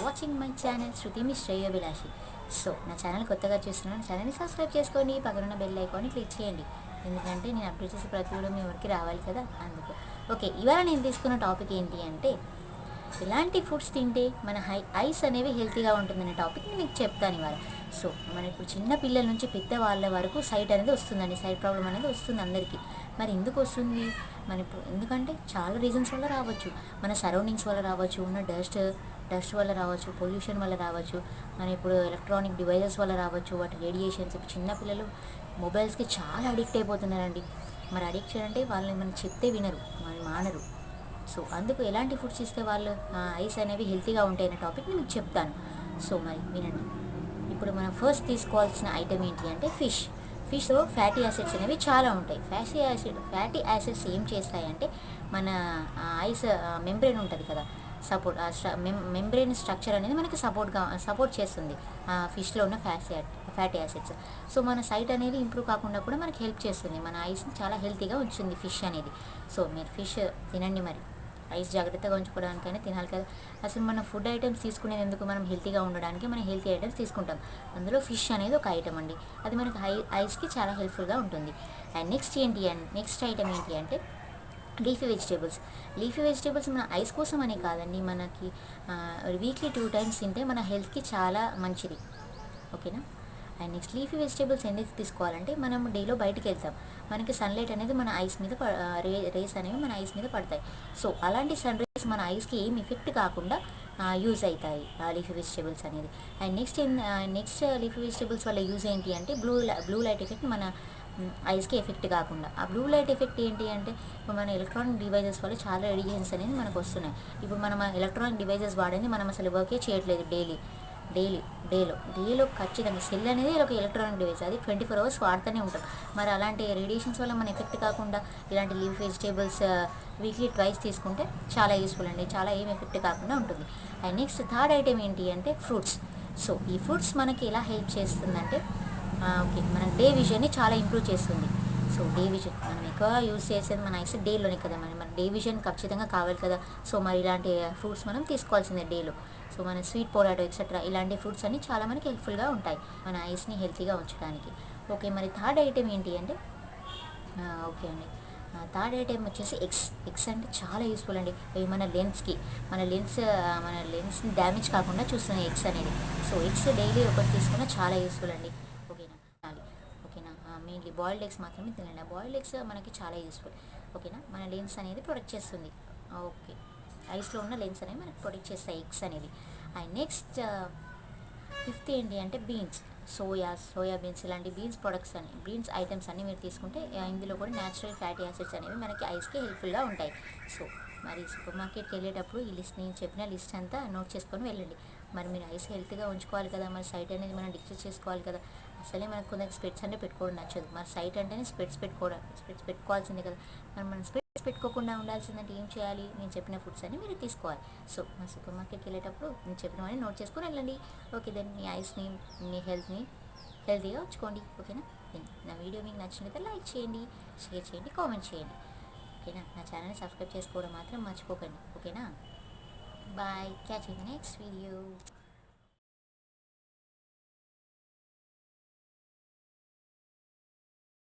Watching my channel Shruti me Sreyobhilashi. So నా channel కొత్తగా చూస్తున్నాను, ఛానల్ని సబ్స్క్రైబ్ చేసుకోండి, పక్కన బెల్ ఐకాన్ని క్లిక్ చేయండి. ఎందుకంటే నేను అప్డేట్ చేసే ప్రతి వీడియో మీ వరకు రావాలి కదా, అందుకు. ఓకే, ఇవాళ నేను తీసుకున్న టాపిక్ ఏంటి అంటే ఎలాంటి ఫుడ్స్ తింటే మన ఐస్ అనేవి హెల్తీగా ఉంటుందనే టాపిక్ నేను మీకు చెప్తాను ఇవాళ. సో మన ఇప్పుడు చిన్న పిల్లల నుంచి పెద్ద వాళ్ళ వరకు సైట్ అనేది వస్తుందండి, సైట్ ప్రాబ్లం అనేది వస్తుంది అందరికీ. మరి ఎందుకు వస్తుంది? మన ఇప్పుడు ఎందుకంటే చాలా రీజన్స్ వల్ల రావచ్చు. మన సరౌండింగ్స్ వల్ల రావచ్చు, ఉన్న డస్ట్ వల్ల రావచ్చు, పొల్యూషన్ వల్ల రావచ్చు, మన ఇప్పుడు ఎలక్ట్రానిక్ డివైజెస్ వల్ల రావచ్చు, వాటి రేడియేషన్స్. ఇప్పుడు చిన్నపిల్లలు మొబైల్స్కి చాలా అడిక్ట్ అయిపోతున్నారండి. మరి అడిక్షన్ అంటే వాళ్ళని మనం చెప్తే వినరు, వాళ్ళు మానరు. సో అందుకు ఎలాంటి ఫుడ్స్ ఇస్తే వాళ్ళు ఐస్ అనేవి హెల్తీగా ఉంటాయనే టాపిక్ నేను మీకు చెప్తాను. సో మరి వినండి. ఇప్పుడు మనం ఫస్ట్ తీసుకోవాల్సిన ఐటమ్ ఏంటి అంటే ఫిష్లో ఫ్యాటీ యాసిడ్స్ అనేవి చాలా ఉంటాయి. ఫ్యాటీ యాసిడ్స్ ఏం చేస్తాయంటే మన ఐస్ మెంబ్రెయిన్ ఉంటుంది కదా, మెంబ్రెయిన్ స్ట్రక్చర్ అనేది మనకి సపోర్ట్ చేస్తుంది ఫిష్లో ఉన్న ఫ్యాటీ యాసిడ్స్. సో మన సైట్ అనేది ఇంప్రూవ్ కాకుండా కూడా మనకి హెల్ప్ చేస్తుంది, మన ఐస్ని చాలా హెల్తీగా ఉంచుతుంది ఫిష్ అనేది. సో మీరు ఫిష్ తినండి, మరి ఐస్ జాగ్రత్తగా ఉంచుకోవడానికైనా తినాలి కదా. అసలు మనం ఫుడ్ ఐటమ్స్ తీసుకునేది ఎందుకు? మనం హెల్తీగా ఉండడానికి మనం హెల్తీ ఐటమ్స్ తీసుకుంటాం. అందులో ఫిష్ అనేది ఒక ఐటమ్ అండి, అది మనకి ఐస్కి చాలా హెల్ప్ఫుల్గా ఉంటుంది. అండ్ నెక్స్ట్ ఐటమ్ ఏంటి అంటే లీఫీ వెజిటేబుల్స్ మన ఐస్ కోసం అనే కాదండి, మనకి వీక్లీ 2 times తింటే మన హెల్త్కి చాలా మంచిది. ఓకేనా? అండ్ నెక్స్ట్ లీఫీ వెజిటేబుల్స్ ఎందుకు తీసుకోవాలంటే మనం డేలో బయటికి వెళ్తాం, మనకి సన్లైట్ అనేది మన ఐస్ మీద రేస్ అనేవి మన ఐస్ మీద పడతాయి. సో అలాంటి సన్ రేస్ మన ఐస్కి ఏం ఎఫెక్ట్ కాకుండా యూజ్ అవుతాయి లీఫీ వెజిటేబుల్స్ అనేది. అండ్ నెక్స్ట్ లీఫీ వెజిటేబుల్స్ వల్ల యూజ్ ఏంటి అంటే బ్లూ లైట్ ఎఫెక్ట్ మన ఐస్కి ఎఫెక్ట్ కాకుండా. ఆ బ్లూ లైట్ ఎఫెక్ట్ ఏంటి అంటే ఇప్పుడు మన ఎలక్ట్రానిక్ డివైజెస్ వల్ల చాలా రేడియేషన్స్ అనేది మనకు వస్తున్నాయి. ఇప్పుడు మనం ఎలక్ట్రానిక్ డివైజెస్ వాడని మనం అసలు వర్కే చేయట్లేదు. డేలో ఖచ్చితంగా సెల్ అనేది ఒక ఎలక్ట్రానిక్ డివైస్, అది 24 hours వాడుతూనే ఉంటాం. మరి అలాంటి రేడియేషన్స్ వల్ల మన ఎఫెక్ట్ కాకుండా ఇలాంటి లీఫ్ వెజిటేబుల్స్ వీక్లీ 2 తీసుకుంటే చాలా యూస్ఫుల్ అండి, చాలా ఏం ఎఫెక్ట్ కాకుండా ఉంటుంది. అండ్ నెక్స్ట్ థర్డ్ ఐటమ్ ఏంటి అంటే ఫ్రూట్స్. సో ఈ ఫ్రూట్స్ మనకి ఎలా హెల్ప్ చేస్తుందంటే మన డే విజన్ని చాలా ఇంప్రూవ్ చేస్తుంది. సో డే విజన్ మనం ఎక్కువ యూజ్ చేసేది మన ఐస్ డేలోనే కదా, మన డే విజన్ ఖచ్చితంగా కావాలి కదా. సో మరి ఇలాంటి ఫ్రూట్స్ మనం తీసుకోవాల్సిందే డేలో. సో మన స్వీట్ పొటాటో ఎక్సెట్రా ఇలాంటి ఫ్రూట్స్ అన్నీ చాలా మనకి హెల్ప్ఫుల్గా ఉంటాయి మన ఐస్ని హెల్తీగా ఉంచడానికి. ఓకే, మరి థర్డ్ ఐటమ్ ఏంటి అంటే ఓకే అండి, థర్డ్ ఐటమ్ వచ్చేసి ఎగ్స్ అంటే చాలా యూస్ఫుల్ అండి. మన లెన్స్ని డ్యామేజ్ కాకుండా చూస్తున్నాయి ఎగ్స్ అనేది. సో ఎగ్స్ డైలీ ఒకటి తీసుకున్నా చాలా యూస్ఫుల్ అండి. ఓకేనా, మెయిన్లీ బాయిల్డ్ ఎగ్స్ మాత్రమే తినండి. బాయిల్డ్ ఎగ్స్ మనకి చాలా యూస్ఫుల్. ఓకేనా, మన లెన్స్ అనేది ప్రొటెక్ట్ చేస్తుంది. ఓకే, ఐస్లో ఉన్న లెన్స్ అనేవి మనకి ప్రొటెక్ట్ చేస్తాయి ఎగ్స్ అనేది. అండ్ నెక్స్ట్ ఫిఫ్త్ ఏంటి అంటే సోయా బీన్స్ ఇలాంటి బీన్స్ ఐటమ్స్ అన్నీ మీరు తీసుకుంటే ఇందులో కూడా న్యాచురల్ ఫ్యాటీ యాసిడ్స్ అనేవి మనకి ఐస్కి హెల్ప్ఫుల్గా ఉంటాయి. సో మరి సూపర్ మార్కెట్కి వెళ్ళేటప్పుడు ఈ లిస్ట్, నేను చెప్పిన లిస్ట్ అంతా నోట్ చేసుకొని వెళ్ళండి. మరి మీరు ఐస్ హెల్త్గా ఉంచుకోవాలి కదా, మరి సైట్ అనేది మనం డిస్కస్ చేసుకోవాలి కదా. అసలే మనకు కొందరికి స్పెట్స్ అంటే పెట్టుకోవడం నచ్చదు, మరి సైట్ అంటేనే స్పెట్స్ పెట్టుకోవాల్సిందే కదా. మరి మనం స్పెట్స్ పెట్టుకోకుండా ఉండాల్సిందంటే ఏం చేయాలి? నేను చెప్పిన ఫుడ్స్ అన్ని మీరు తీసుకోవాలి. సో మా సూపర్ మార్కెట్కి వెళ్ళేటప్పుడు నేను చెప్పినవన్నీ నోట్ చేసుకొని వెళ్ళండి. ఓకే, దెన్ మీ ఐస్ని, మీ హెల్త్ని హెల్తీగా ఉంచుకోండి. ఓకేనా? నా వీడియో మీకు నచ్చినట్లయితే లైక్ చేయండి, షేర్ చేయండి, కామెంట్ చేయండి. ఓకేనా? నా ఛానల్ని సబ్స్క్రైబ్ చేసుకోవడం మాత్రం మర్చిపోకండి. ఓకేనా? Bye, catch in the next video.